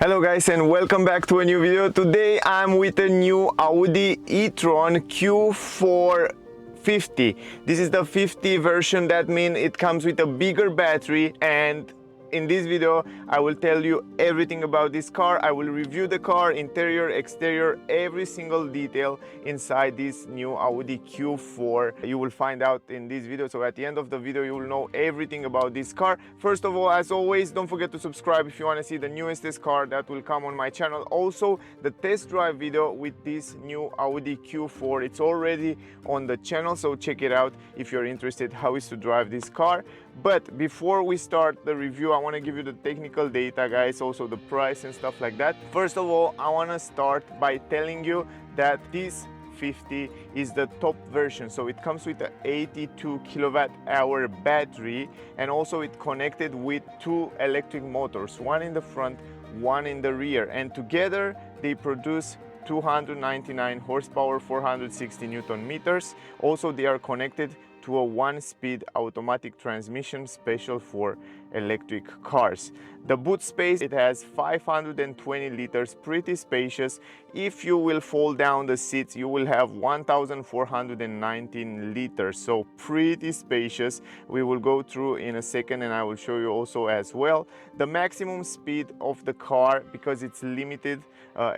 Hello guys and welcome back to a new video. Today I'm with a new Audi e-Tron Q4 50. This is the 50 version. That means it comes with a bigger battery, and in this video I will tell you everything about this car. I will review the car, interior, exterior, every single detail inside this new Audi Q4. You will find out in this video, so at the end of the video you will know everything about this car. First of all, as always, don't forget to subscribe if you want to see the newest car that will come on my channel. Also, the test drive video with this new Audi Q4, it's already on the channel, so check it out if you're interested how is to drive this car. But before we start the review, I want to give you the technical data, guys, also the price and stuff like that. First of all, I want to start by telling you that this 50 is the top version, so it comes with an 82 kilowatt hour battery, and also it connected with two electric motors, one in the front, one in the rear, and together they produce 299 horsepower, 460 newton meters. Also, they are connected to a one-speed automatic transmission special for electric cars. The boot space, it has 520 liters, pretty spacious. If you will fold down the seats, you will have 1419 liters, so pretty spacious. We will go through in a second and I will show you also as well. The maximum speed of the car, because it's limited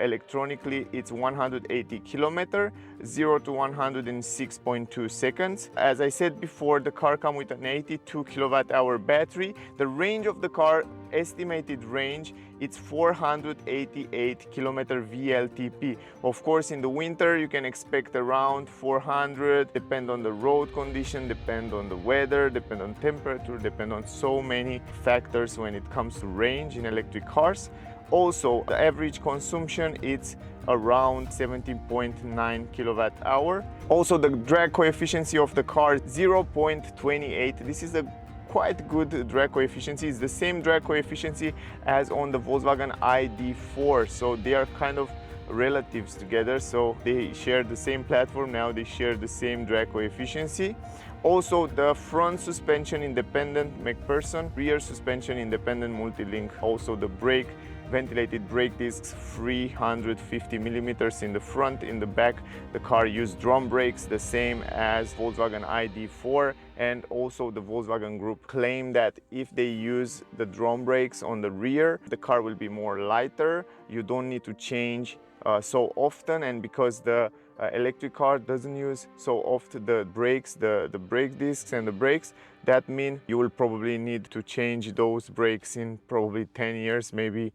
electronically, it's 180 kilometers, 0 to 106.2 seconds. As I said before, the car comes with an 82 kilowatt hour battery. The range of the car, estimated range, it's 488 kilometer WLTP. Of course, in the winter you can expect around 400, depend on the road condition, depend on the weather, depend on temperature, depend on so many factors when it comes to range in electric cars. Also, the average consumption, it's around 17.9 kilowatt hour. Also, the drag coefficient of the car, 0.28. This is a quite good drag coefficient. It's the same drag coefficient as on the Volkswagen ID4, so they are kind of relatives together, so they share the same platform. Now they share the same drag coefficient. Also, the front suspension independent McPherson, rear suspension independent Multilink. Also, the brake, ventilated brake discs, 350 millimeters in the front. In the back, the car used drum brakes, the same as Volkswagen ID4. And also the Volkswagen Group claim that if they use the drum brakes on the rear, the car will be more lighter. You don't need to change so often, and because the electric car doesn't use so often the brakes, the brake discs and the brakes, that means you will probably need to change those brakes in probably 10 years, maybe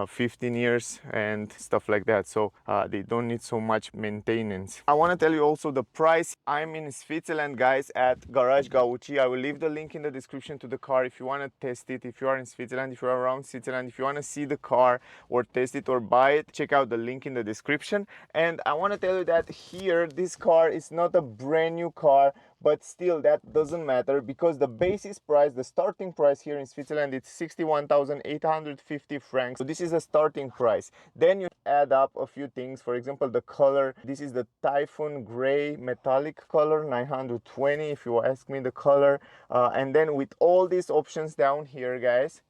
15 years and stuff like that. So they don't need so much maintenance. I want to tell you also the price. I'm in Switzerland, guys, at Garage Gauci. I will leave the link in the description to the car if you want to test it. If you are in Switzerland, if you are around Switzerland, if you want to see the car or test it or buy it, check out the link in the description. And I want to tell you that here, this car is not a brand new car, but still that doesn't matter, because the basis price, the starting price here in Switzerland, it's 61,850 francs. So this is a starting price. Then you add up a few things. For example, the color. This is the Typhoon gray metallic color, 920 if you ask me the color. And then with all these options down here, guys,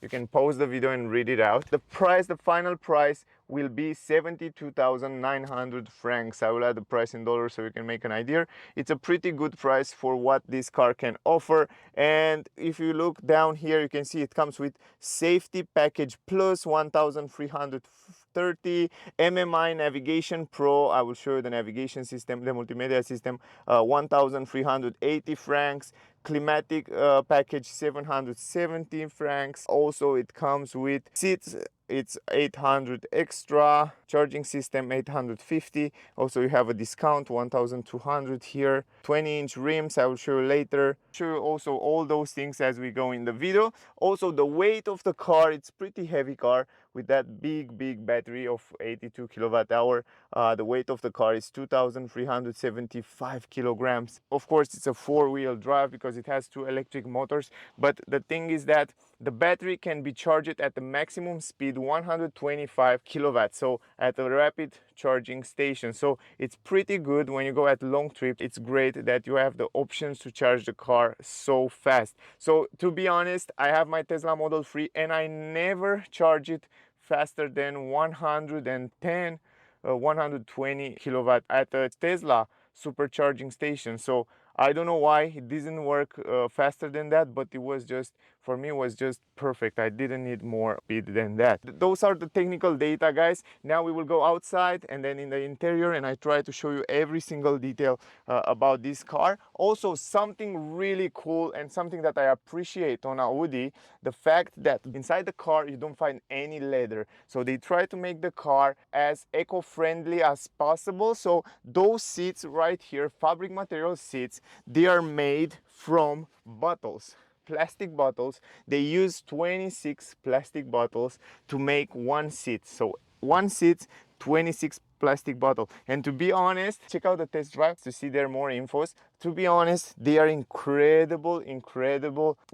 you can pause the video and read it out. The price, the final price will be 72,900 francs. I will add the price in dollars so you can make an idea. It's a pretty good price for what this car can offer. And if you look down here, you can see it comes with safety package plus 1,330, MMI navigation pro. I will show you the navigation system, the multimedia system, 1,380 francs. Climatic package, 770 francs. Also, it comes with seats, it's 800 extra. Charging system, 850. Also, you have a discount, 1,200 here. 20-inch rims, I will show you later. Show you also all those things as we go in the video. Also, the weight of the car, it's pretty heavy car with that big battery of 82 kilowatt hour. The weight of the car is 2,375 kilograms. Of course, it's a four-wheel drive because it has two electric motors, but the thing is that the battery can be charged at the maximum speed 125 kilowatts, so at a rapid charging station. So it's pretty good when you go at long trip. It's great that you have the options to charge the car so fast. So to be honest, I have my Tesla Model 3 and I never charge it faster than 110 120 kilowatt at a Tesla supercharging station. So I don't know why it didn't work faster than that, but it was just, for me, it was just perfect. I didn't need more speed than that. Those are the technical data, guys. Now we will go outside and then in the interior, and I try to show you every single detail about this car. Also, something really cool and something that I appreciate on Audi, the fact that inside the car you don't find any leather. So they try to make the car as eco-friendly as possible. So those seats right here, fabric material seats, they are made from bottles, plastic bottles. They use 26 plastic bottles to make one seat. So one seat, 26 plastic bottle. And to be honest, check out the test drive to see there more infos. To be honest, they are incredible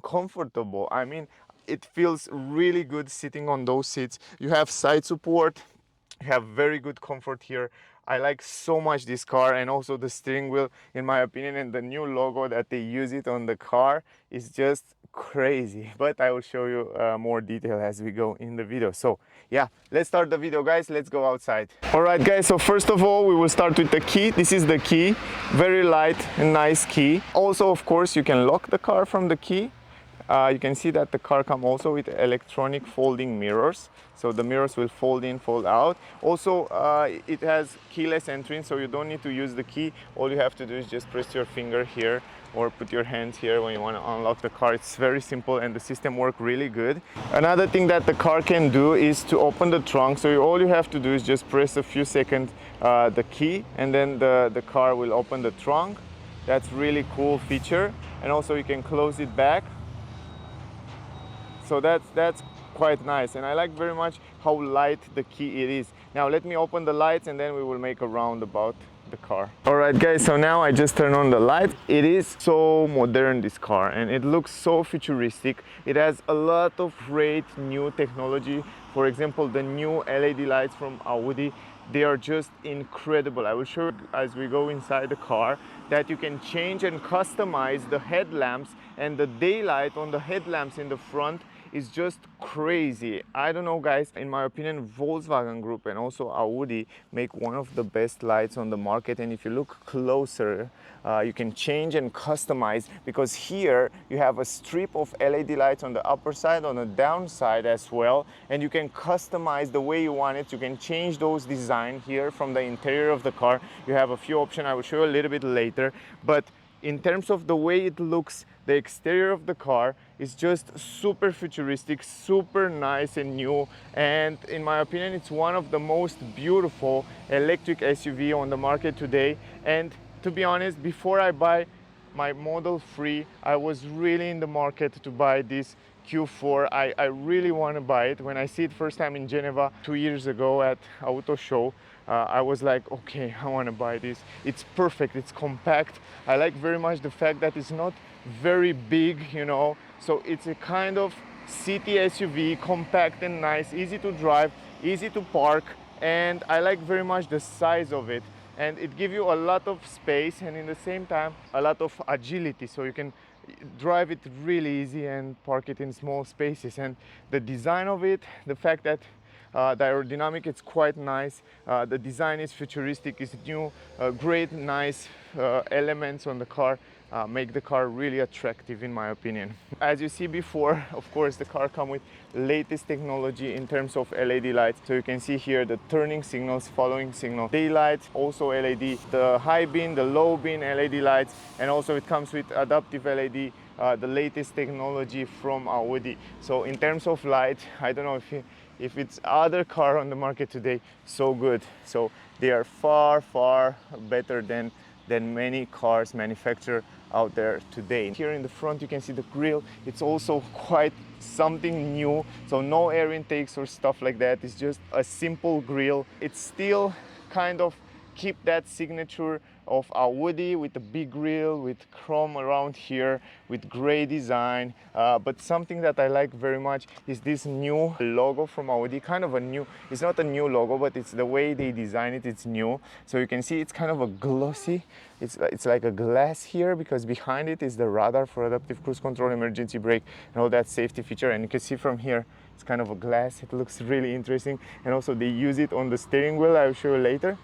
comfortable. I mean, it feels really good sitting on those seats. You have side support, you have very good comfort here. I like so much this car, and also the steering wheel, in my opinion, and the new logo that they use it on the car is just crazy. But I will show you more detail as we go in the video. So yeah, let's start the video, guys. Let's go outside. All right, guys, so first of all we will start with the key. This is the key, very light and nice key. Also, of course, you can lock the car from the key. You can see that the car comes also with electronic folding mirrors, so the mirrors will fold in, fold out. Also, it has keyless entry, so you don't need to use the key. All you have to do is just press your finger here or put your hand here when you want to unlock the car. It's very simple, and the system works really good. Another thing that the car can do is to open the trunk. So all you have to do is just press a few seconds the key, and then the car will open the trunk. That's really cool feature. And also you can close it back. So that's quite nice, and I like very much how light the key it is. Now let me open the lights, and then we will make a round about the car. All right, guys, so now I just turn on the light. It is so modern, this car, and it looks so futuristic. It has a lot of great new technology. For example, the new LED lights from Audi, they are just incredible. I will show you as we go inside the car that you can change and customize the headlamps, and the daylight on the headlamps in the front is just crazy. I don't know, guys, in my opinion, Volkswagen Group and also Audi make one of the best lights on the market. And if you look closer, you can change and customize, because here you have a strip of LED lights on the upper side, on the downside as well, and you can customize the way you want it. You can change those design here from the interior of the car. You have a few options. I will show you a little bit later, but in terms of the way it looks, the exterior of the car is just super futuristic, super nice and new, and in my opinion it's one of the most beautiful electric SUV on the market today. And to be honest, before I buy my Model 3, I was really in the market to buy this Q4. I really want to buy it. When I see it first time in Geneva 2 years ago at Auto Show, I was like, okay, I want to buy this. It's perfect, it's compact. I like very much the fact that it's not very big, you know, so it's a kind of city SUV, compact and nice, easy to drive, easy to park, and I like very much the size of it. And it gives you a lot of space, and in the same time a lot of agility, so you can drive it really easy and park it in small spaces. And the design of it, the fact that the aerodynamic is quite nice, the design is futuristic, is new, great nice elements on the car make the car really attractive in my opinion. As you see before, of course the car comes with latest technology in terms of LED lights. So you can see here the turning signals, following signal, daylight, also LED, the high beam, the low beam LED lights, and also it comes with adaptive LED, the latest technology from Audi. So in terms of light, I don't know if it's other car on the market today so good. So they are far better than many cars manufactured out there today. Here in the front you can see the grille. It's also quite something new, so no air intakes or stuff like that. It's just a simple grille. It's still kind of keep that signature of Audi with the big grille, with chrome around here, with gray design. But something that I like very much is this new logo from Audi. Kind of a new, it's not a new logo, but it's the way they design it, it's new. So you can see it's kind of a glossy, it's like a glass here, because behind it is the radar for adaptive cruise control, emergency brake, and all that safety feature. And you can see from here, It's kind of a glass. It looks really interesting. And also they use it on the steering wheel. I'll show you later.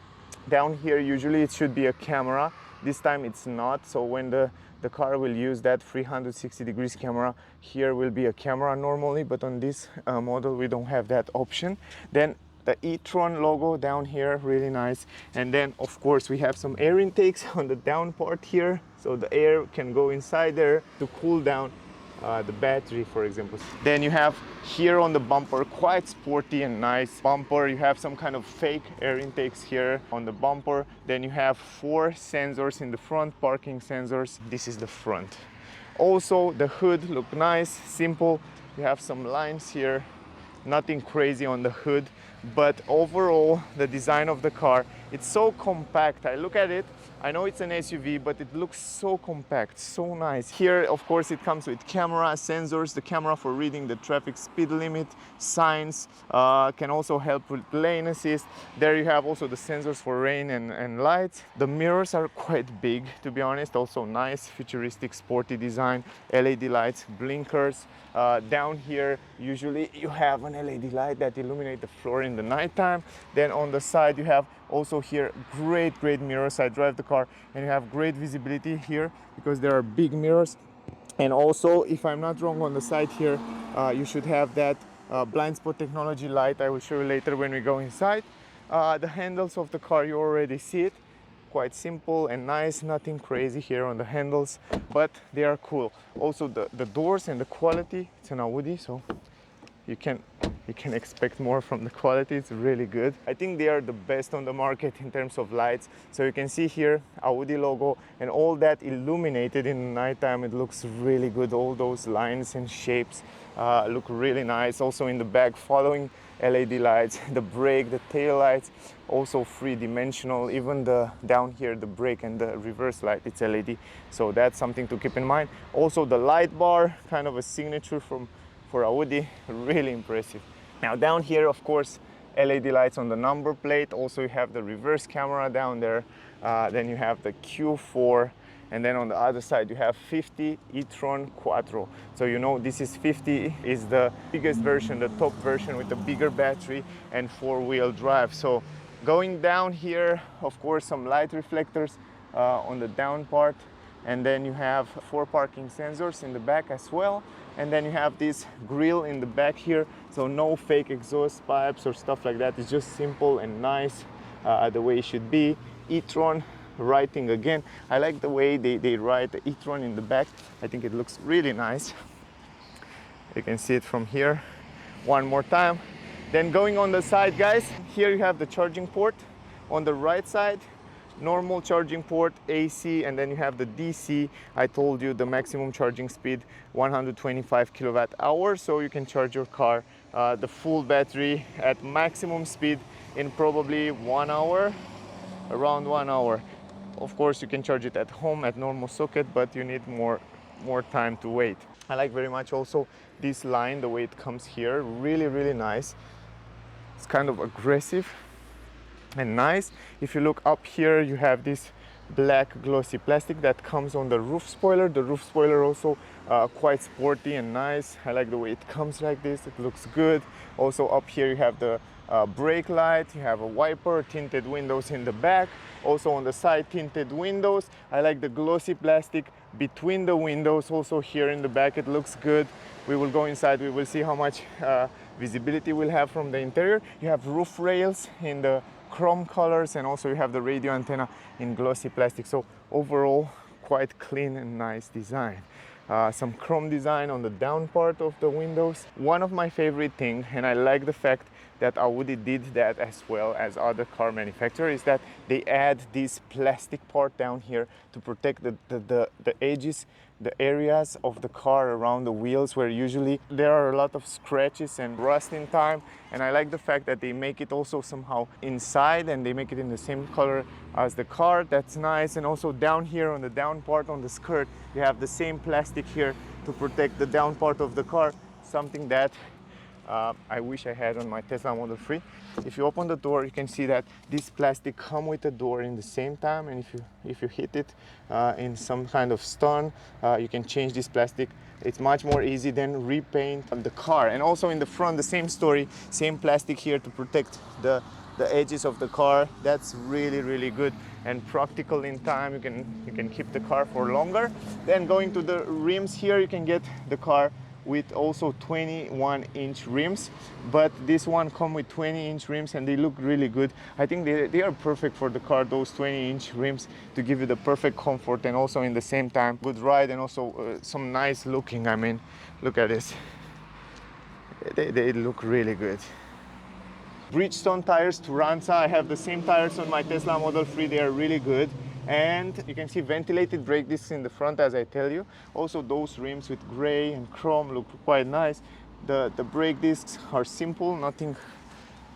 Down here, usually it should be a camera. This time it's not. So when the car will use that 360 degrees camera, here will be a camera normally, but on this model we don't have that option. Then the e-Tron logo down here, really nice. And then of course we have some air intakes on the down part here, so the air can go inside there to cool down the battery, for example. Then you have here on the bumper, quite sporty and nice bumper. You have some kind of fake air intakes here on the bumper. Then you have 4 sensors in the front, parking sensors. This is the front. Also the hood look nice, simple. You have some lines here, nothing crazy on the hood, but overall the design of the car, it's so compact. I look at it, I know it's an SUV, but it looks so compact, so nice. Here, of course, it comes with camera, sensors, the camera for reading the traffic speed limit, signs, can also help with lane assist. There you have also the sensors for rain and lights. The mirrors are quite big, to be honest, also nice, futuristic, sporty design, LED lights, blinkers. Down here, usually you have an LED light that illuminates the floor in the nighttime. Then on the side, you have also here great mirrors. I drive the car and you have great visibility here because there are big mirrors. And also, if I'm not wrong, on the side here you should have that blind spot technology light. I will show you later when we go inside. The handles of the car, you already see it, quite simple and nice, nothing crazy here on the handles, but they are cool. Also the doors and the quality, it's an Audi, so you can expect more from the quality. It's really good. I think they are the best on the market in terms of lights. So you can see here Audi logo and all that illuminated in the nighttime. It looks really good. All those lines and shapes look really nice. Also in the back, following LED lights, the brake, the tail lights, also 3-dimensional. Even the down here, the brake and the reverse light, it's LED. So that's something to keep in mind. Also the light bar, kind of a signature for Audi, really impressive. Now down here, of course, LED lights on the number plate. Also you have the reverse camera down there. Then you have the Q4, and then on the other side you have 50 e-Tron Quattro. So you know this is 50 is the biggest version, the top version with the bigger battery and 4-wheel drive. So going down here, of course, some light reflectors on the down part. And then you have 4 parking sensors in the back as well. And then you have this grille in the back here, so no fake exhaust pipes or stuff like that. It's just simple and nice, the way it should be. e-Tron writing again. I like the way they write the e-Tron in the back. I think it looks really nice. You can see it from here. One more time. Then going on the side, guys, here you have the charging port. On the right side, normal charging port, AC, and then you have the DC. I told you the maximum charging speed 125 kilowatt hours, so you can charge your car the full battery at maximum speed in probably 1 hour, around 1 hour. Of course you can charge it at home at normal socket, but you need more time to wait. I like very much also this line, the way it comes here, really nice. It's kind of aggressive and nice. If you look up here, you have this black glossy plastic that comes on the roof spoiler. The roof spoiler also quite sporty and nice. I like the way it comes like this. It looks good. Also up here you have the brake light, you have a wiper, tinted windows in the back. Also on the side, tinted windows. I like the glossy plastic between the windows. Also here in the back, it looks good. We will go inside, we will see how much visibility we'll have from the interior. You have roof rails in the chrome colors, and also you have the radio antenna in glossy plastic. So overall, quite clean and nice design. Some chrome design on the down part of the windows. One of my favorite things, and I like the fact that Audi did that as well as other car manufacturers, is that they add this plastic part down here to protect the edges, the areas of the car around the wheels where usually there are a lot of scratches and rust in time. And I like the fact that they make it also somehow inside, and they make it in the same color as the car. That's nice. And also down here on the down part on the skirt, you have the same plastic here to protect the down part of the car, something that I wish I had on my Tesla Model 3. If you open the door, you can see that this plastic come with the door in the same time, and if you hit it in some kind of stun, you can change this plastic. It's much more easy than repaint the car. And also in the front, the same story, same plastic here to protect the edges of the car. That's really good and practical in time. You can keep the car for longer. Then going to the rims here, you can get the car with also 21-inch rims, but this one come with 20-inch rims and they look really good. I think they are perfect for the car, those 20-inch rims, to give you the perfect comfort and also in the same time good ride and also some nice looking. I mean, look at this, they look really good. Bridgestone tires, Turanza. I have the same tires on my Tesla Model 3. They are really good. And you can see ventilated brake discs in the front, as I tell you. Also those rims with gray and chrome look quite nice. The brake discs are simple, nothing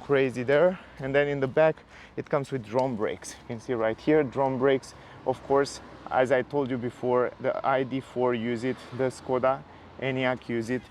crazy there. And then in the back, it comes with drum brakes. You can see right here, drum brakes. Of course, as I told you before, the ID4 use it, the Skoda Enyaq use it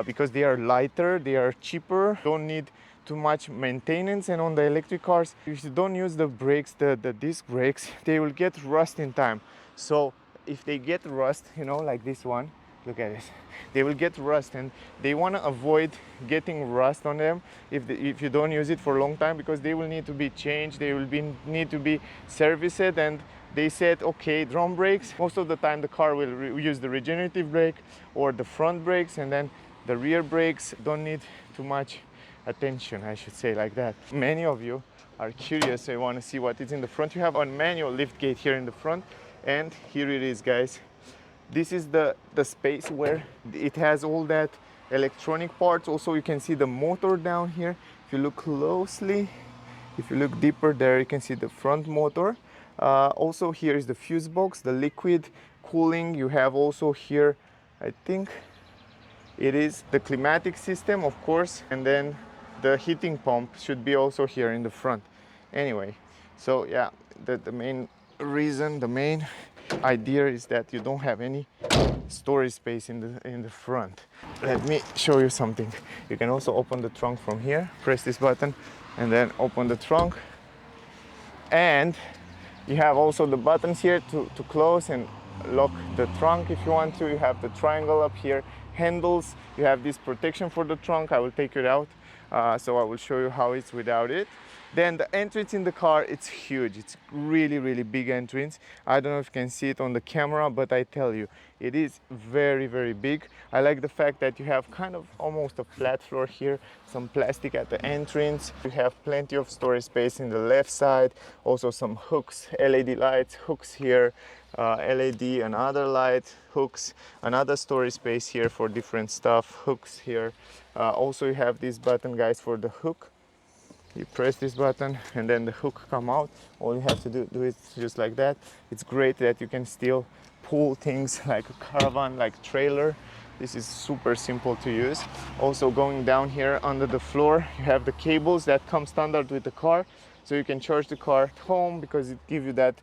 because they are lighter, they are cheaper, don't need too much maintenance. And on the electric cars, if you don't use the brakes, the disc brakes, they will get rust in time. So if they get rust, you know, like this one, look at this, they will get rust, and they want to avoid getting rust on them if you don't use it for a long time, because they will need to be changed, they will need to be serviced. And they said, okay, drum brakes, most of the time the car will use the regenerative brake or the front brakes, and then the rear brakes don't need too much attention, I should say, like that. Many of you are curious, so you want to see what is in the front. You have a manual lift gate here in the front, and here it is, guys. This is the space where it has all that electronic parts. Also, you can see the motor down here. If you look closely, if you look deeper there, you can see the front motor. Also, here is the fuse box, the liquid cooling. You have also here, I think it is the climatic system, of course, and then the heating pump should be also here in the front. Anyway, so yeah, the main reason, the main idea is that you don't have any storage space in the front. Let me show you something. You can also open the trunk from here, press this button, and then open the trunk. And you have also the buttons here to close and lock the trunk if you want to. You have the triangle up here, handles. You have this protection for the trunk. I will take it out, so I will show you how it's without it. Then the entrance in the car, it's huge. It's really big entrance. I don't know if you can see it on the camera, but I tell you, it is very big. I like the fact that you have kind of almost a flat floor here, some plastic at the entrance. You have plenty of storage space in the left side. Also some hooks, LED lights, hooks here, LED, another light, hooks, another storage space here for different stuff, hooks here. Also you have this button, guys, for the hook. You press this button and then the hook come out. All you have to do is just like that. It's great that you can still pull things like a caravan, like trailer. This is super simple to use. Also going down here under the floor, you have the cables that come standard with the car. So you can charge the car at home because it gives you that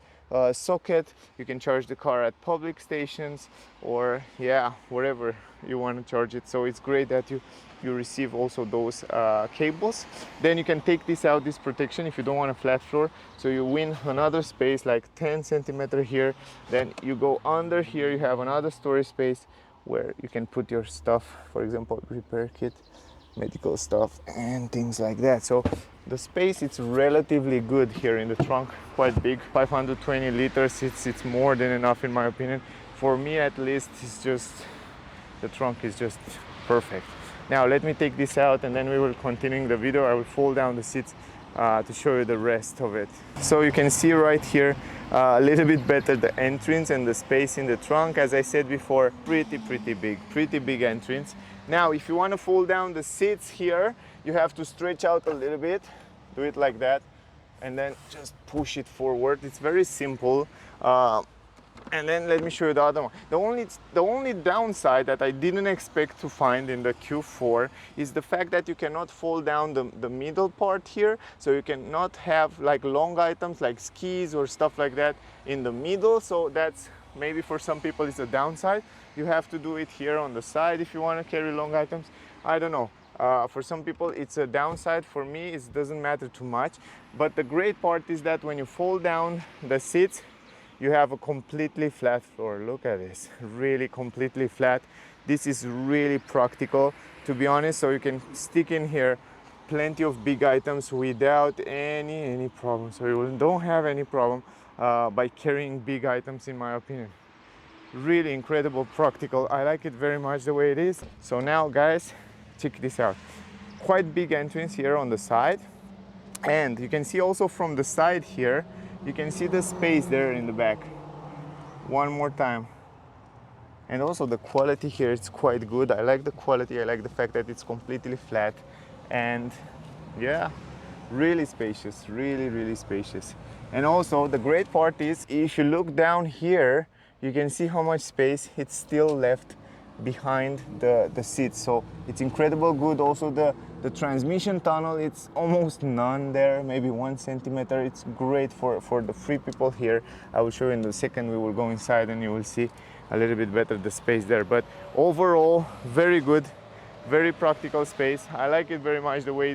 socket. You can charge the car at public stations or wherever you want to charge it. So it's great that you receive also those cables. Then you can take this out, this protection, if you don't want a flat floor. So you win another space like 10 centimeters here. Then you go under here, you have another storage space where you can put your stuff, for example, repair kit, medical stuff and things like that. So the space, it's relatively good here in the trunk, quite big, 520 liters. It's more than enough in my opinion. For me at least, it's just, the trunk is just perfect. Now let me take this out and then we will continue the video. I will fold down the seats to show you the rest of it. So you can see right here a little bit better the entrance and the space in the trunk. As I said before, pretty big entrance. Now if you want to fold down the seats here, you have to stretch out a little bit, do it like that, and then just push it forward. It's very simple. And then let me show you the other one. The only downside that I didn't expect to find in the Q4 is the fact that you cannot fold down the middle part here. So you cannot have like long items like skis or stuff like that in the middle. So that's maybe for some people it's a downside. You have to do it here on the side if you want to carry long items. I don't know. For some people it's a downside. For me it doesn't matter too much, but the great part is that when you fold down the seats, you have a completely flat floor. Look at this, really completely flat. This is really practical, to be honest, so you can stick in here plenty of big items without any problem. So you don't have any problem by carrying big items, in my opinion. Really incredible, practical. I like it very much the way it is. So now guys, check this out. Quite big entrance here on the side, and you can see also from the side here, you can see the space there in the back. One more time. And also the quality here is quite good. I like the quality. I like the fact that it's completely flat, and yeah, really spacious, really spacious. And also the great part is, if you look down here, you can see how much space it's still left behind the seats. So it's incredible good. Also the transmission tunnel, it's almost none there, maybe 1 centimeter. It's great for the free people here. I will show you in a second. We will go inside and you will see a little bit better the space there. But overall, very good, very practical space. I like it very much the way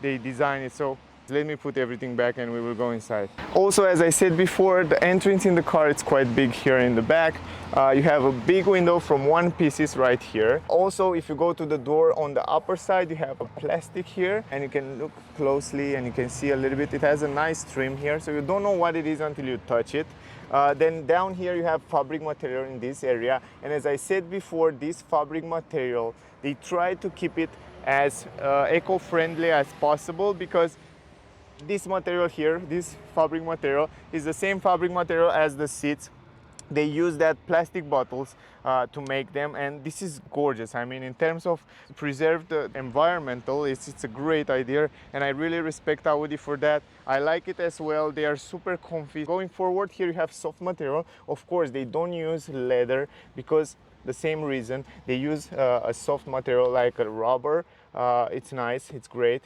they design it. So let me put everything back and we will go inside. Also, as I said before, the entrance in the car, it's quite big here in the back. You have a big window from one pieces right here. Also, if you go to the door on the upper side, you have a plastic here, and you can look closely and you can see a little bit. It has a nice trim here, so you don't know what it is until you touch it. Then down here you have fabric material in this area, and as I said before, this fabric material, they try to keep it as eco-friendly as possible, because this material here, this fabric material, is the same fabric material as the seats. They use that plastic bottles to make them, and this is gorgeous. I mean, in terms of preserve the environmental, it's a great idea, and I really respect Audi for that. I like it as well. They are super comfy. Going forward, here you have soft material. Of course, they don't use leather, because the same reason they use a soft material like a rubber. It's nice, it's great.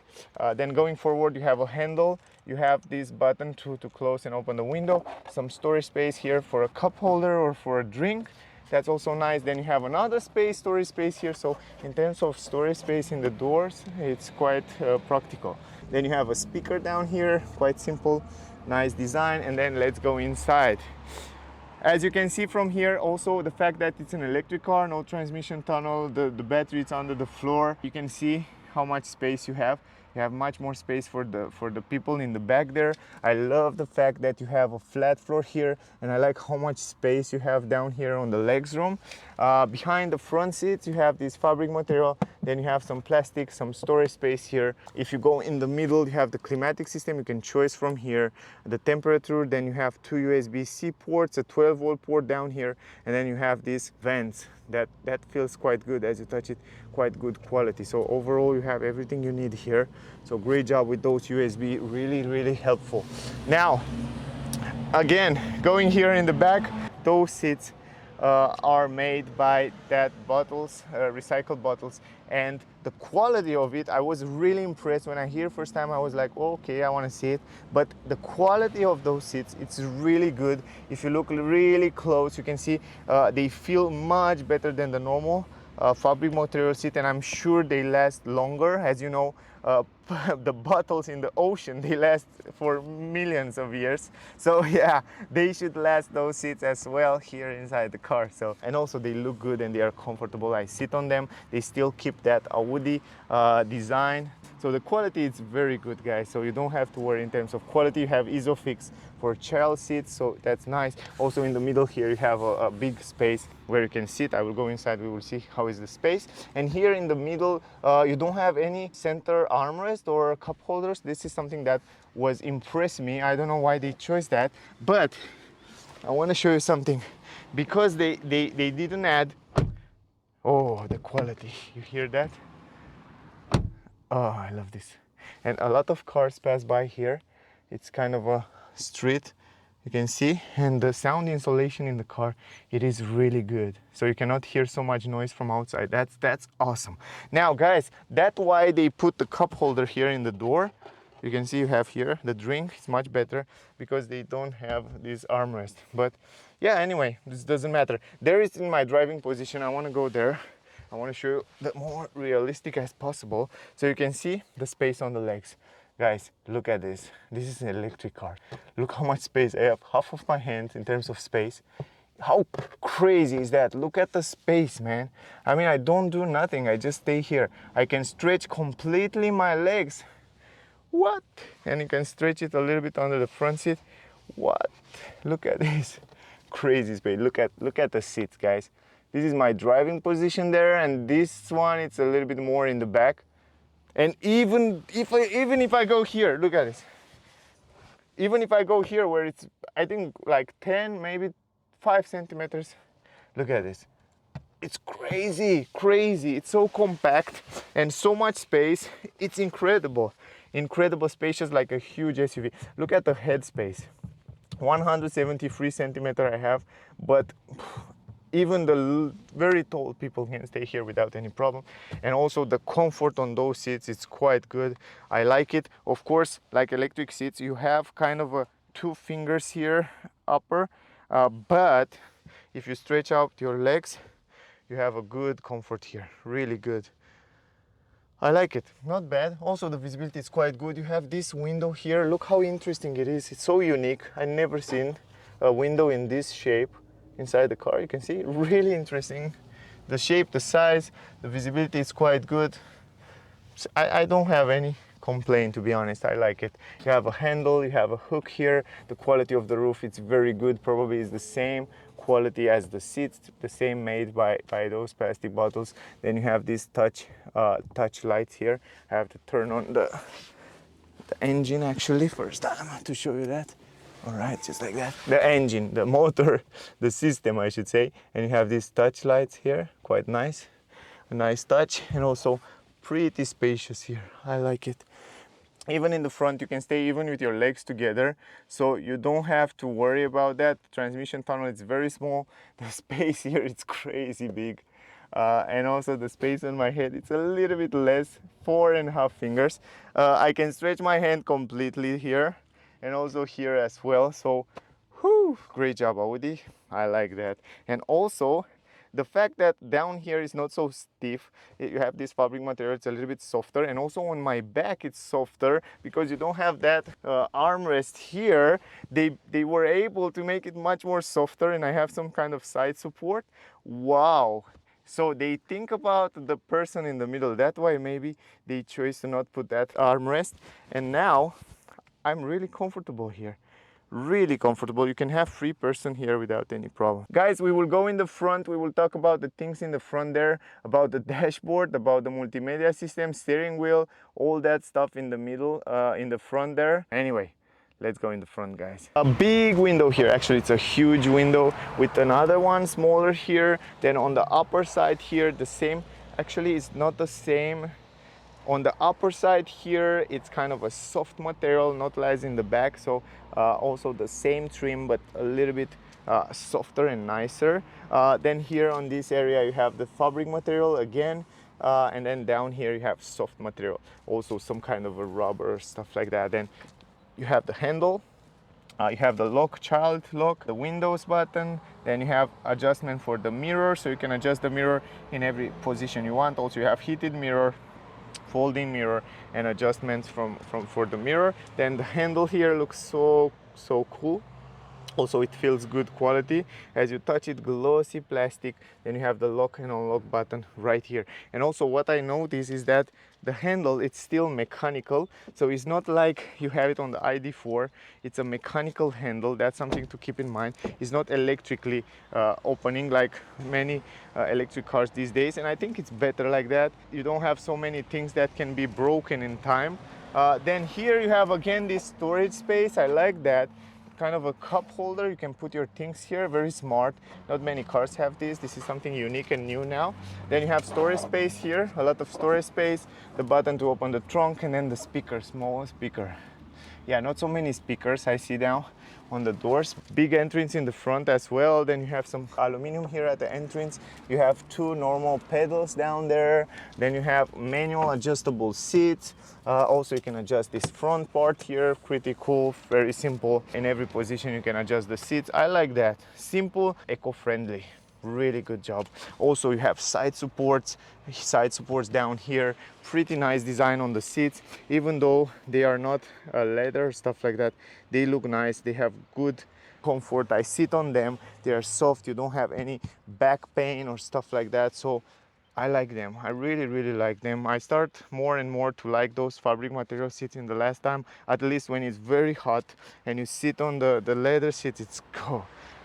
Then going forward, you have a handle, you have this button to close and open the window, some storage space here for a cup holder or for a drink. That's also nice. Then you have another storage space here. So in terms of storage space in the doors, it's quite practical. Then you have a speaker down here, quite simple, nice design. And then let's go inside. As you can see from here, also the fact that it's an electric car, no transmission tunnel, the battery is under the floor. You can see how much space you have. You have much more space for the people in the back there. I love the fact that you have a flat floor here, and I like how much space you have down here on the legs room. Behind the front seats, you have this fabric material. Then you have some plastic, some storage space here. If you go in the middle, you have the climatic system. You can choose from here the temperature. Then you have 2 USB-C ports, a 12-volt port down here, and then you have these vents. That feels quite good as you touch it, quite good quality. So overall, you have everything you need here. So great job with those USB, really helpful. Now, again, going here in the back, those seats are made by that bottles, recycled bottles, and the quality of it, I was really impressed. When I hear first time, I was like, oh, okay, I want to see it. But the quality of those seats, it's really good. If you look really close, you can see they feel much better than the normal fabric material seat, and I'm sure they last longer. As you know, the bottles in the ocean, they last for millions of years. So yeah, they should last those seats as well here inside the car. So, and also they look good and they are comfortable. I sit on them, they still keep that Audi design. So the quality is very good, guys. So you don't have to worry in terms of quality. You have Isofix for child seats, so that's nice. Also in the middle here, you have a big space where you can sit. I will go inside, we will see how is the space. And here in the middle, you don't have any center armrest or cup holders. This is something that was impressed me. I don't know why they chose that, but I want to show you something. Because they didn't add, oh, the quality, you hear that? Oh, I love this. And a lot of cars pass by here. It's kind of a street, you can see, and the sound insulation in the car, it is really good. So you cannot hear so much noise from outside. That's awesome. Now guys, that's why they put the cup holder here in the door. You can see you have here the drink. It's much better because they don't have this armrest. But yeah, anyway, this doesn't matter. There is in my driving position. I want to go there. I want to show you the more realistic as possible so you can see the space on the legs. Guys, look at this. This is an electric car. Look how much space. I have half of my hand in terms of space. How crazy is that? Look at the space, man. I mean, I don't do nothing. I just stay here. I can stretch completely my legs. What? And you can stretch it a little bit under the front seat. What? Look at this. Crazy space. Look at the seats, guys. This is my driving position there, and this one, it's a little bit more in the back. And even if I go here, look at this. Even if I go here where it's, I think like 10, maybe 5 centimeters, look at this. It's crazy, crazy. It's so compact and so much space. It's incredible. Incredible spacious, like a huge SUV. Look at the head space. 173 centimeter I have, but even the very tall people can stay here without any problem. And also the comfort on those seats, it's quite good. I like it. Of course, like electric seats, you have kind of a 2 fingers here upper, but if you stretch out your legs, you have a good comfort here, really good. I like it, not bad. Also the visibility is quite good. You have this window here. Look how interesting it is. It's so unique. I never seen a window in this shape inside the car. You can see, really interesting. The shape, the size, the visibility is quite good. I don't have any complaint, to be honest. I like it. You have a handle, you have a hook here. The quality of the roof, it's very good. Probably is the same quality as the seats, the same made by those plastic bottles. Then you have these touch lights here. I have to turn on the engine actually first time to show you that. All right, just like that. The engine, the motor, the system, I should say. And you have these touch lights here, quite nice. A nice touch, and also pretty spacious here. I like it. Even in the front, you can stay even with your legs together, so you don't have to worry about that. The transmission tunnel is very small. The space here, it's crazy big. And also the space on my head, it's a little bit less, 4.5 fingers. I can stretch my hand completely here, and also here as well. So, whew, great job, Audi. I like that. And also, the fact that down here is not so stiff, you have this fabric material, it's a little bit softer, and also on my back it's softer because you don't have that armrest here. They were able to make it much more softer, and I have some kind of side support. Wow. So they think about the person in the middle. That's why maybe they chose to not put that armrest. And now I'm really comfortable here. Really comfortable. You can have 3 person here without any problem. Guys, we will go in the front. We will talk about the things in the front there, about the dashboard, about the multimedia system, steering wheel, all that stuff in the middle, in the front there. Anyway, let's go in the front, guys. A big window here. Actually, it's a huge window with another one smaller here. Then on the upper side here, the same. Actually, it's not the same. On the upper side here, it's kind of a soft material, not as in the back. So also the same trim, but a little bit softer and nicer. Then here on this area, you have the fabric material again. And then down here, you have soft material. Also some kind of a rubber, stuff like that. Then you have the handle. You have the lock, child lock, the Windows button. Then you have adjustment for the mirror. So you can adjust the mirror in every position you want. Also, you have heated mirror, folding mirror, and adjustments for the mirror. Then the handle here looks so cool. Also, it feels good quality. As you touch it, glossy plastic. Then you have the lock and unlock button right here. And also what I notice is that the handle, it's still mechanical. So it's not like you have it on the ID4. It's a mechanical handle. That's something to keep in mind. It's not electrically opening like many electric cars these days. And I think it's better like that. You don't have so many things that can be broken in time. Then here you have again this storage space. I like that. Kind of a cup holder. You can put your things here. Very smart. Not many cars have this. This is something unique and new now. Then you have storage space here. A lot of storage space. The button to open the trunk, and then the speaker, small speaker. Yeah, not so many speakers I see now on the doors. Big entrance in the front as well. Then you have some aluminum here at the entrance. You have 2 normal pedals down there. Then you have manual adjustable seats. Also, you can adjust this front part here. Pretty cool, very simple. In every position you can adjust the seats. I like that. Simple, eco-friendly. really good job. Also you have side supports down here, pretty nice design on the seats. Even though they are not leather, stuff like that, they look nice, they have good comfort. I sit on them, they are soft, you don't have any back pain or stuff like that, so I like them. I really like them. I start more and more to like those fabric material seats in the last time, at least when it's very hot and you sit on the leather seats.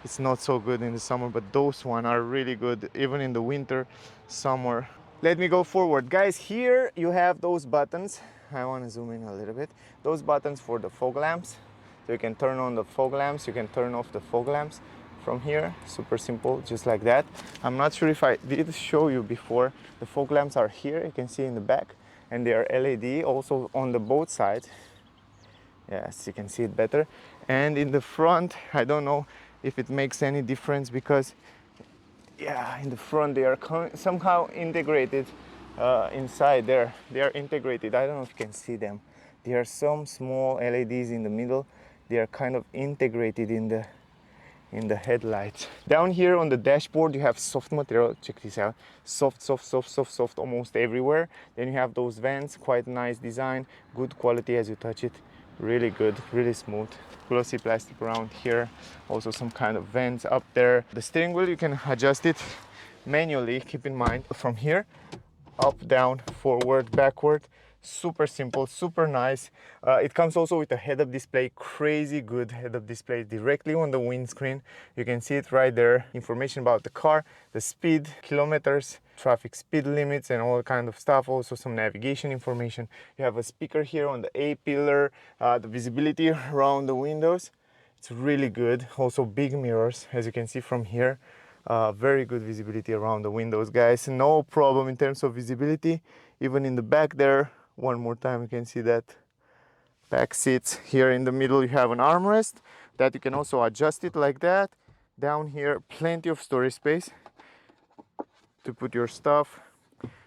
It's not so good in the summer, but those one are really good even in the winter, summer. Let me go forward, guys. Here you have those buttons. I want to zoom in a little bit. Those buttons for the fog lamps, so you can turn on the fog lamps, you can turn off the fog lamps from here. Super simple, just like that. I'm not sure if I did show you before, the fog lamps are here, you can see in the back, and they are LED also on the both sides. Yes, you can see it better. And in the front, I don't know if it makes any difference, because yeah, in the front they are somehow integrated inside there. They are integrated. I don't know if you can see them. There are some small LEDs in the middle. They are kind of integrated in the headlights. Down here on the dashboard you have soft material. Check this out. Soft almost everywhere. Then you have those vents, quite nice design, good quality as you touch it. Really good, really smooth. Glossy plastic around here. Also some kind of vents up there. The steering wheel, you can adjust it manually. Keep in mind, from here, up, down, forward, backward. Super simple, super nice. It comes also with a head-up display, crazy good head-up display directly on the windscreen. You can see it right there. Information about the car, the speed, kilometers, traffic speed limits, and all kind of stuff. Also some navigation information. You have a speaker here on the A-pillar, the visibility around the windows. It's really good. Also big mirrors, as you can see from here. Very good visibility around the windows, guys. No problem in terms of visibility. Even in the back there, one more time, you can see that back seats. Here in the middle you have an armrest that you can also adjust it like that. Down here, plenty of storage space to put your stuff.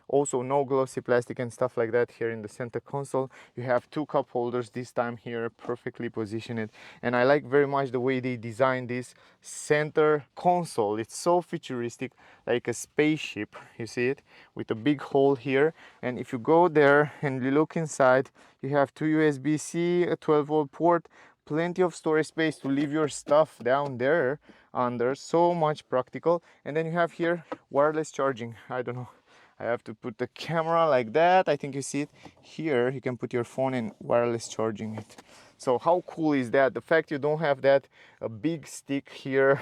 Also no glossy plastic and stuff like that here in the center console. You have two cup holders this time here, perfectly positioned. And I like very much the way they designed this center console. It's so futuristic, like a spaceship. You see it with a big hole here. And if you go there and you look inside, you have two USB-C, a 12-volt port, plenty of storage space to leave your stuff down there under. So much practical. And then you have here wireless charging. I don't know, I have to put the camera like that. I think you see it here. You can put your phone and wireless charging it. So how cool is that? The fact you don't have that big stick here,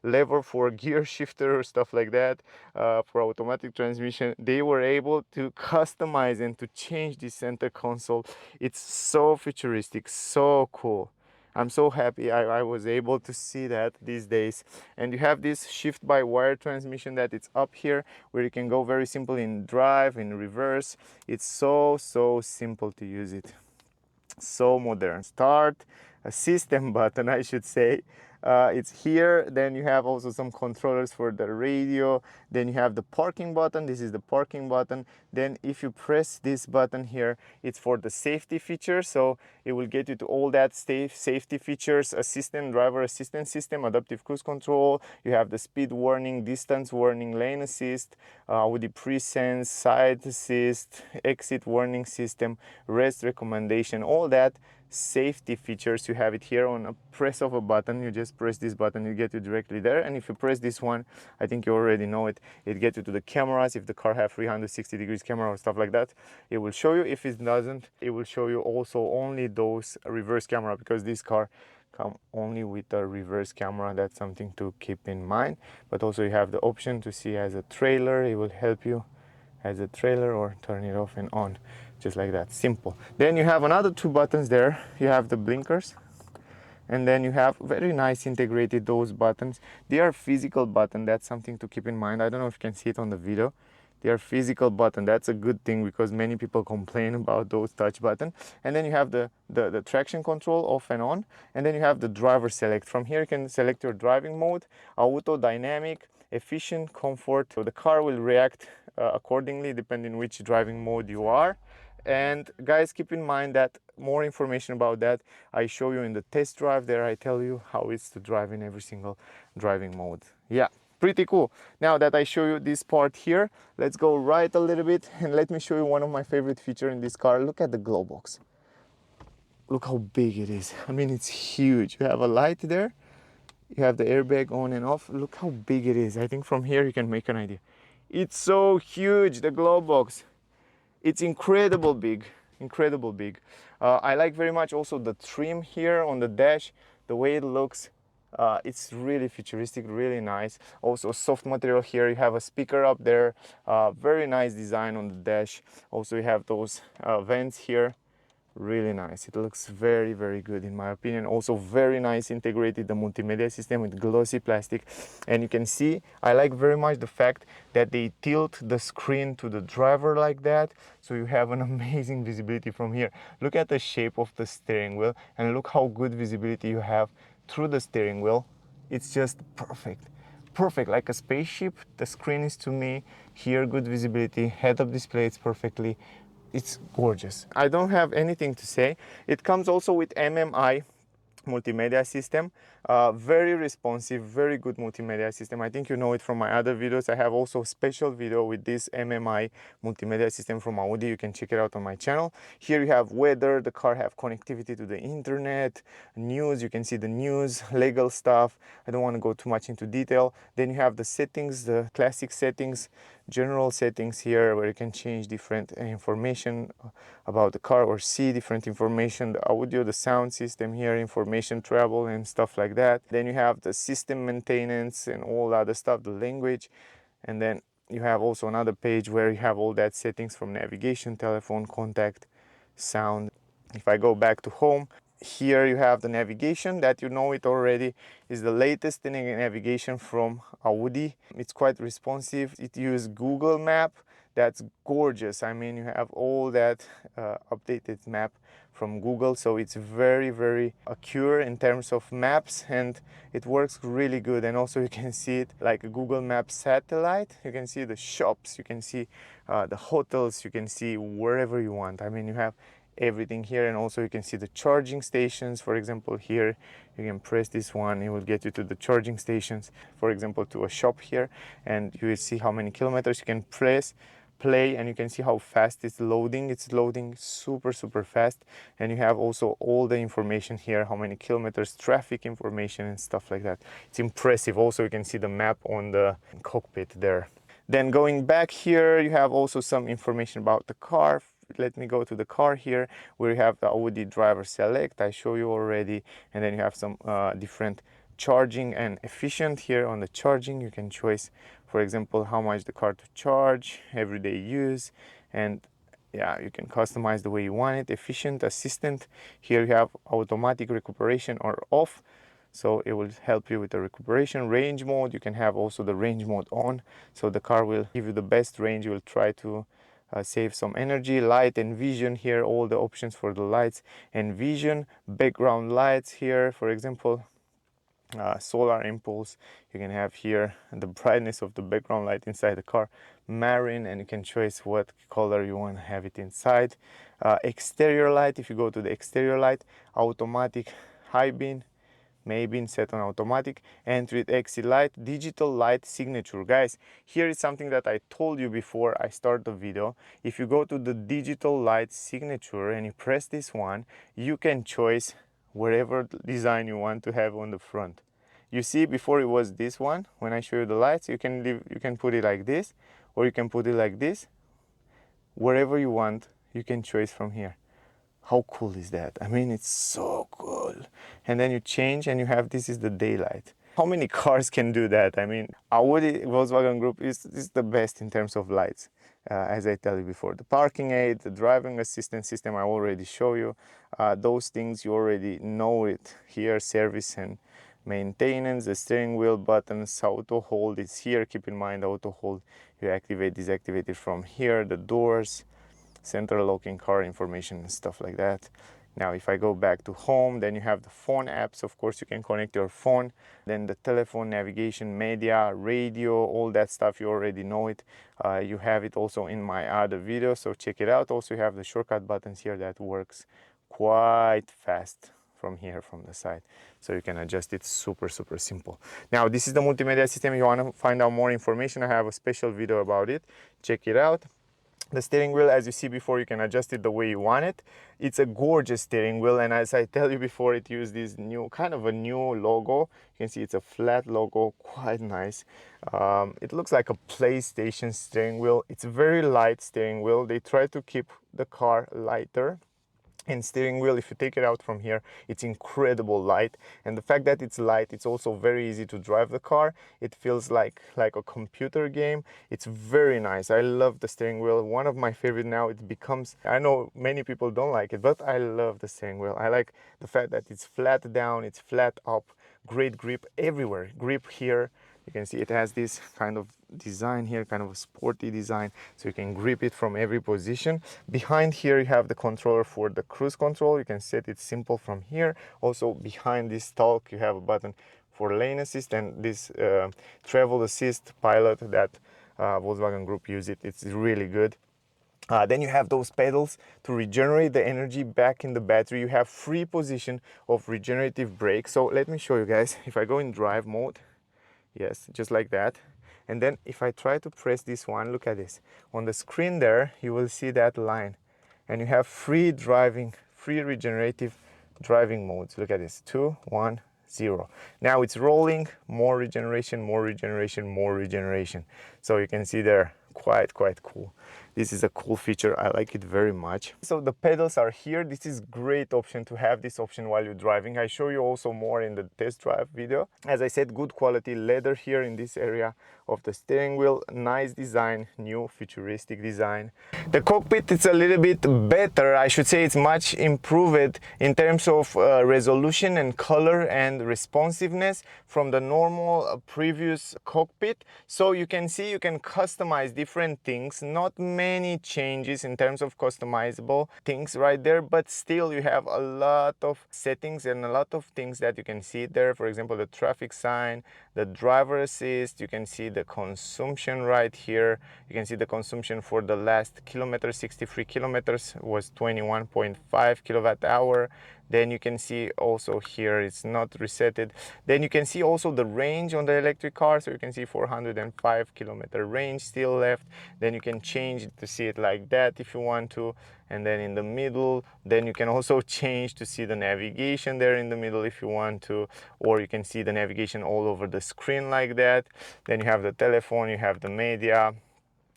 lever for gear shifter or stuff like that, for automatic transmission. They were able to customize and to change the center console. It's so futuristic, so cool. I'm so happy I was able to see that these days. And you have this shift by wire transmission that it's up here, where you can go very simple in drive, in reverse. It's so simple to use it. So modern. Start a system button, I should say. It's here. Then you have also some controllers for the radio. Then you have the parking button. This is the parking button. Then if you press this button here, it's for the safety feature. So it will get you to all that safety features: assistant, driver assistance system, adaptive cruise control. You have the speed warning, distance warning, lane assist, Audi pre-sense, side assist, exit warning system, rest recommendation, all that safety features. You have it here on a press of a button. You just press this button, you get you directly there. And if you press this one, I think you already know it, it gets you to the cameras. If the car have 360 degrees camera or stuff like that, it will show you. If it doesn't, it will show you also only those reverse camera, because this car come only with a reverse camera. That's something to keep in mind. But also you have the option to see as a trailer. It will help you as a trailer, or turn it off and on, just like that, simple. Then you have another two buttons there. You have the blinkers, and then you have very nice integrated those buttons. They are physical button. That's something to keep in mind. I don't know if you can see it on the video. They are physical button. That's a good thing, because many people complain about those touch button. And then you have the traction control off and on, and then you have the driver select. From here you can select your driving mode: auto, dynamic, efficient, comfort. So the car will react accordingly depending which driving mode you are. And guys, keep in mind that more information about that I show you in the test drive. There I tell you how it's to drive in every single driving mode. Yeah, pretty cool. Now that I show you this part here, let's go right a little bit and let me show you one of my favorite features in this car. Look at the glove box. Look how big it is. I mean, it's huge. You have a light there. You have the airbag on and off. Look how big it is. I think from here you can make an idea. It's so huge, the glove box. It's incredible big, incredible big. I like very much also the trim here on the dash, the way it looks. It's really futuristic, really nice. Also soft material here. You have a speaker up there. Very nice design on the dash. Also you have those vents here. Really nice. It looks very, very good in my opinion. Also very nice integrated the multimedia system with glossy plastic. And you can see, I like very much the fact that they tilt the screen to the driver like that. So you have an amazing visibility from here. Look at the shape of the steering wheel and look how good visibility you have through the steering wheel. It's just perfect. Perfect, like a spaceship. The screen is to me here, good visibility, head-up display, it's perfectly. It's gorgeous. I don't have anything to say. It comes also with Mmi Multimedia System. Very responsive, very good multimedia system. I think you know it from my other videos. I have also a special video with this Mmi Multimedia System from Audi. You can check it out on my channel. Here you have weather, the car have connectivity to the internet, news, you can see the news, legal stuff. I don't want to go too much into detail. Then you have the settings, the classic settings, general settings here where you can change different information about the car or see different information, the audio, the sound system here, information travel and stuff like that. Then you have the system maintenance and all other stuff, the language, and then you have also another page where you have all that settings from navigation, telephone, contact, sound. If I go back to home, here you have the navigation that you know it already is the latest in navigation from Audi. It's quite responsive. It uses Google Map. That's gorgeous. I mean, you have all that updated map from Google, so it's very, very accurate in terms of maps and it works really good. And also you can see it like a Google Maps satellite. You can see the shops, you can see the hotels, you can see wherever you want. I mean, you have everything here, and also you can see the charging stations. For example, here you can press this one, it will get you to the charging stations, for example to a shop here, and you will see how many kilometers. You can press play and you can see how fast it's loading. It's loading super fast, and you have also all the information here, how many kilometers, traffic information and stuff like that. It's impressive. Also you can see the map on the cockpit there. Then going back here, you have also some information about the car. Let me go to the car here where you have the Audi driver select. I show you already, and then you have some different charging and efficient. Here on the charging you can choose, for example, how much the car to charge, everyday use, and yeah, you can customize the way you want it. Efficient, assistant. Here you have automatic recuperation or off, so it will help you with the recuperation. Range mode, you can have also the range mode on, so the car will give you the best range. You will try to save some energy. Light and vision, here all the options for the lights and vision. Background lights here, for example, solar impulse. You can have here the brightness of the background light inside the car, marine, and you can choose what color you want to have it inside. Exterior light, if you go to the exterior light, automatic high beam, maybe set on automatic, entry exit light, digital light signature. Guys, here is something that I told you before I start the video. If you go to the digital light signature and you press this one, you can choose whatever design you want to have on the front. You see, before it was this one. When I show you the lights, you can put it like this, or you can put it like this. Wherever you want, you can choose from here. How cool is that? I mean, it's so cool. And then you change and you have, this is the daylight. How many cars can do that? I mean, Audi Volkswagen Group is the best in terms of lights. As I tell you before, the parking aid, the driving assistance system, I already show you. Those things you already know it here. Service and maintenance, the steering wheel buttons, auto hold is here. Keep in mind, auto hold, you activate, disactivate it from here. The doors, central locking, car information and stuff like that. Now if I go back to home, then you have the phone apps. Of course you can connect your phone, then the telephone, navigation, media, radio, all that stuff, you already know it. You have it also in my other video, so check it out. Also you have the shortcut buttons here that works quite fast from here, from the side. So you can adjust it super simple. Now this is the multimedia system. If you want to find out more information, I have a special video about it. Check it out. The steering wheel, as you see before, you can adjust it the way you want it. It's a gorgeous steering wheel, and as I tell you before, it used this new, kind of a new logo. You can see it's a flat logo, quite nice. It looks like a PlayStation steering wheel. It's a very light steering wheel. They try to keep the car lighter. And steering wheel, if you take it out from here, it's incredible light, and the fact that it's light, it's also very easy to drive the car. It feels like a computer game. It's very nice. I love the steering wheel. One of my favorite now. It becomes, I know many people don't like it, but I love the steering wheel. I like the fact that it's flat down, it's flat up, great grip everywhere. Grip here, you can see it has this kind of design here, kind of a sporty design, so you can grip it from every position. Behind here you have the controller for the cruise control. You can set it simple from here. Also behind this stalk you have a button for lane assist and this travel assist pilot that Volkswagen Group use it. It's really good. Then you have those pedals to regenerate the energy back in the battery. You have free position of regenerative brake. So let me show you guys. If I go in drive mode, yes, just like that. And then if I try to press this one, look at this. On the screen there, you will see that line. And you have free driving, free regenerative driving modes. Look at this, 2, 1, 0. Now it's rolling, more regeneration, more regeneration, more regeneration. So you can see there, quite cool. This is a cool feature. I like it very much. So the pedals are here. This is great option to have this option while you're driving. I show you also more in the test drive video. As I said, good quality leather here in this area of the steering wheel. Nice design, new futuristic design. The cockpit is a little bit better. I should say it's much improved in terms of resolution and color and responsiveness from the normal previous cockpit. So you can see you can customize different things. Not many changes in terms of customizable things right there, but still you have a lot of settings and a lot of things that you can see there. For example, the traffic sign, the driver assist, you can see the consumption right here. You can see the consumption for the last kilometer, 63 kilometers was 21.5 kilowatt hour. Then you can see also here it's not resetted. Then you can see also the range on the electric car. So you can see 405 kilometer range still left. Then you can change to see it like that if you want to. And then in the middle, then you can also change to see the navigation there in the middle if you want to, or you can see the navigation all over the screen like that. Then you have the telephone, you have the media,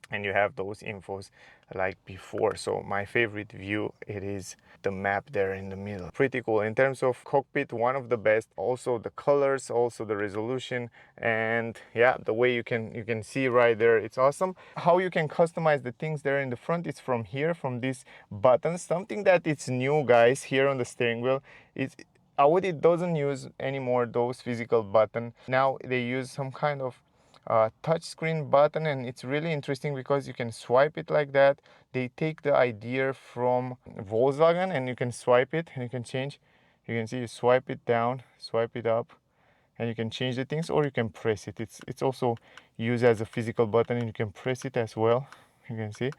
and you have those infos like before. So my favorite view, it is the map there in the middle. Pretty cool. In terms of cockpit, one of the best. Also the colors, also the resolution, and yeah, the way you can see right there, it's awesome. How you can customize the things there in the front, it's from here, from these buttons. Something that it's new, guys, here on the steering wheel is Audi doesn't use anymore those physical buttons. Now they use some kind of touchscreen button, and it's really interesting because you can swipe it like that. They take the idea from Volkswagen and you can swipe it and you can change. You can see you swipe it down, swipe it up, and you can change the things, or you can press it. It's also used as a physical button and you can press it as well. You can see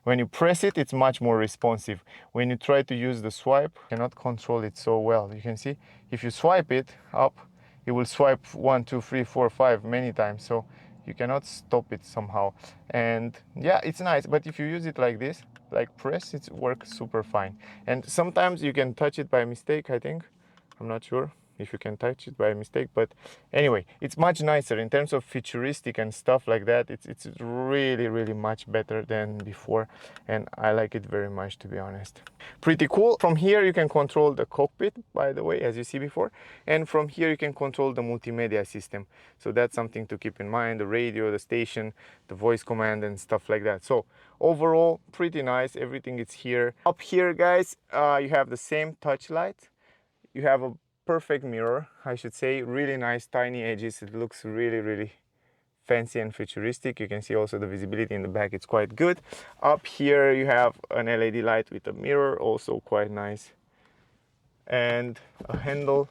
when you press it, it's much more responsive. When you try to use the swipe, you cannot control it so well. You can see if you swipe it up, it will swipe 1, 2, 3, 4, 5 many times, so you cannot stop it somehow. And yeah, it's nice, but if you use it like this, like press, it works super fine. And sometimes you can touch it by mistake, I think. I'm not sure if you can touch it by mistake, but anyway, it's much nicer in terms of futuristic and stuff like that. It's really much better than before, and I like it very much, to be honest. Pretty cool. From here you can control the cockpit, by the way, as you see before, and from here you can control the multimedia system. So that's something to keep in mind: the radio, the station, the voice command, and stuff like that. So overall, pretty nice. Everything is here. Up here, guys, you have the same touch light. You have a perfect mirror, I should say. Really nice tiny edges. It looks really fancy and futuristic. You can see also the visibility in the back, it's quite good. Up here you have an LED light with a mirror, also quite nice, and a handle.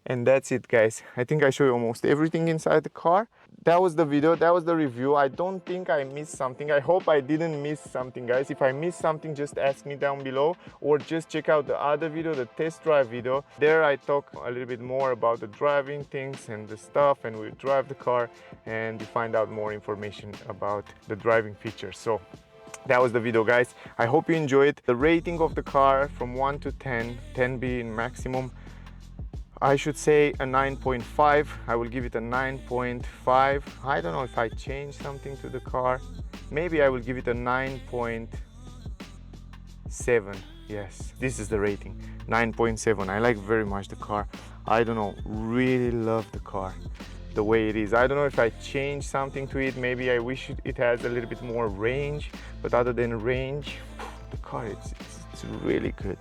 And that's it, guys. I think I show you almost everything inside the car. that was the video, that was the review. I don't think I missed something. I hope I didn't miss something, guys. If I missed something, just ask me down below, or just check out the other video, the test drive video. There I talk a little bit more about the driving things and the stuff, and we drive the car and you find out more information about the driving features. So that was the video, guys. I hope you enjoyed. The rating of the car from 1 to 10, 10 being maximum, I should say a 9.5. I will give it a 9.5. I don't know if I change something to the car. Maybe I will give it a 9.7. Yes, this is the rating, 9.7. I like very much the car. I don't know, really love the car the way it is. I don't know if I change something to it. Maybe I wish it has a little bit more range, but other than range, the car, it's really good,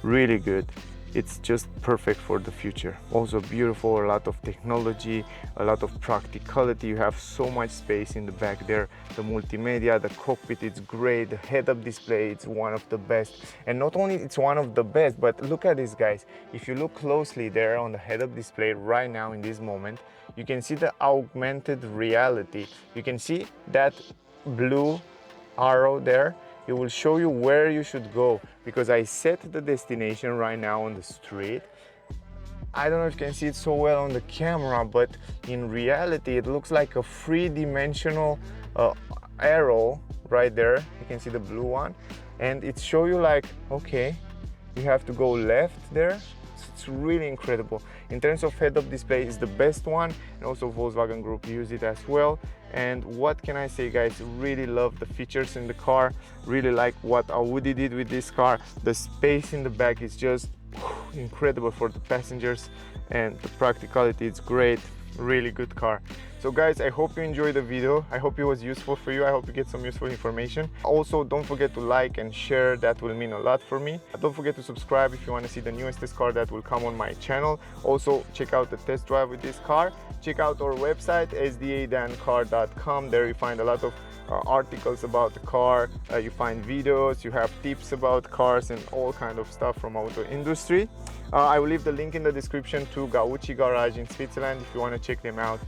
really good. It's just perfect for the future. Also beautiful, a lot of technology, a lot of practicality. You have so much space in the back there. The multimedia, the cockpit, it's great. The head-up display, it's one of the best. And not only it's one of the best, but look at this, guys. If you look closely there on the head-up display right now in this moment, you can see the augmented reality. You can see that blue arrow there. It will show you where you should go, because I set the destination right now on the street. I don't know if you can see it so well on the camera, but in reality it looks like a three-dimensional arrow right there. You can see the blue one, and it show you like, okay, you have to go left there. It's really incredible. In terms of head-up display, it's the best one, and also Volkswagen Group use it as well. And what can I say, guys? Really love the features in the car. Really like what Audi did with this car. The space in the back is just incredible for the passengers, and the practicality is great. Really good car. So guys, I hope you enjoyed the video. I hope it was useful for you. I hope you get some useful information. Also, don't forget to like and share. That will mean a lot for me. Don't forget to subscribe if you want to see the newest test car that will come on my channel. Also, check out the test drive with this car. Check out our website, sdadancar.com. There you find a lot of articles about the car. You find videos, you have tips about cars and all kind of stuff from auto industry. I will leave the link in the description to Gauci Garage in Switzerland. If you want to check them out,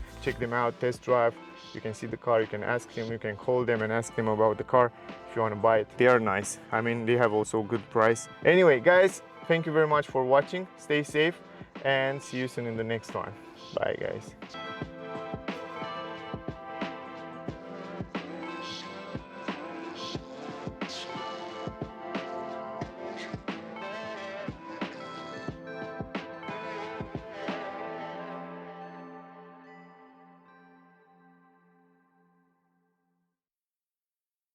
test drive. You can see the car, you can ask them, you can call them and ask them about the car if you want to buy it. They are nice. I mean, they have also good price. Anyway, guys, thank you very much for watching. Stay safe and see you soon in the next one. Bye, guys.